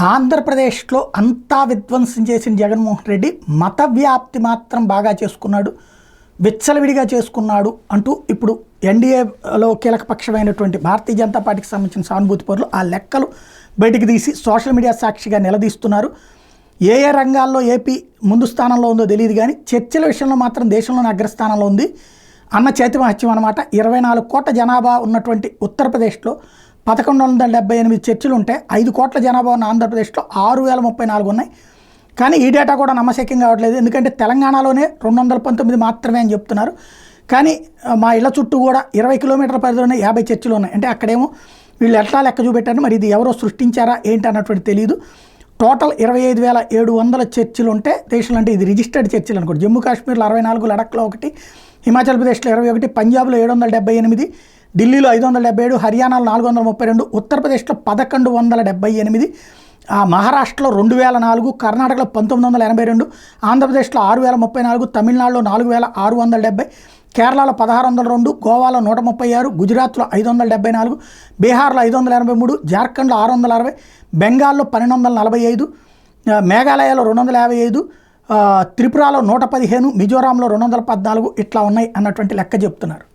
ఆంధ్రప్రదేశ్లో అంతా విధ్వంసం చేసిన జగన్మోహన్ రెడ్డి మత వ్యాప్తి మాత్రం బాగా చేసుకున్నాడు, విచ్చలవిడిగా చేసుకున్నాడు అంటూ ఇప్పుడు ఎన్డీఏలో కీలకపక్షమైనటువంటి భారతీయ జనతా పార్టీకి సంబంధించిన సానుభూతి పరులు ఆ లెక్కలు బయటికి తీసి సోషల్ మీడియా సాక్షిగా నిలదీస్తున్నారు. ఏ ఏ రంగాల్లో ఏపీ ముందు స్థానంలో ఉందో తెలియదు, కానీ చర్చల విషయంలో మాత్రం దేశంలోనే అగ్రస్థానంలో ఉంది అన్న చేతిమహత్యం అనమాట. 24 కోట్ల జనాభా ఉన్నటువంటి ఉత్తరప్రదేశ్లో 1178 చర్చిలు ఉంటే 5 కోట్ల జనాభా ఉన్న ఆంధ్రప్రదేశ్లో 6034 ఉన్నాయి. కానీ ఈ డేటా కూడా నమ్మశక్యం కావట్లేదు, ఎందుకంటే తెలంగాణలోనే 219 మాత్రమే అని చెప్తున్నారు. కానీ మా ఇళ్ల చుట్టూ కూడా 20 కిలోమీటర్ల పరిధిలోనే 50 చర్చిలు ఉన్నాయి. అంటే అక్కడేమో వీళ్ళు ఎట్లా లెక్క చూపెట్టారు, మరి ఇది ఎవరో సృష్టించారా ఏంటి అన్నటువంటి తెలియదు. టోటల్ 25,700 చర్చిలు ఉంటే దేశంలో, అంటే ఇది రిజిస్టర్డ్ చర్చిలు అనుకోండి. జమ్మూ కాశ్మీర్లో 64, లడఖ్లో 1, హిమాచల్ ప్రదేశ్లో 21, పంజాబ్లో 778, ఢిల్లీలో 577, హర్యానాలో 432, ఉత్తరప్రదేశ్లో 1178, మహారాష్ట్రలో 2004, కర్ణాటకలో 1982, ఆంధ్రప్రదేశ్లో 6034, తమిళనాడులో 4670, కేరళలో 1602, గోవాలో 136, గుజరాత్లో 574, బీహార్లో 583, జార్ఖండ్లో 660, బెంగాల్లో 1245, మేఘాలయలో 255, త్రిపురలో 115, మిజోరాంలో 214 ఇట్లా ఉన్నాయి అన్నటువంటి లెక్క చెప్తున్నారు.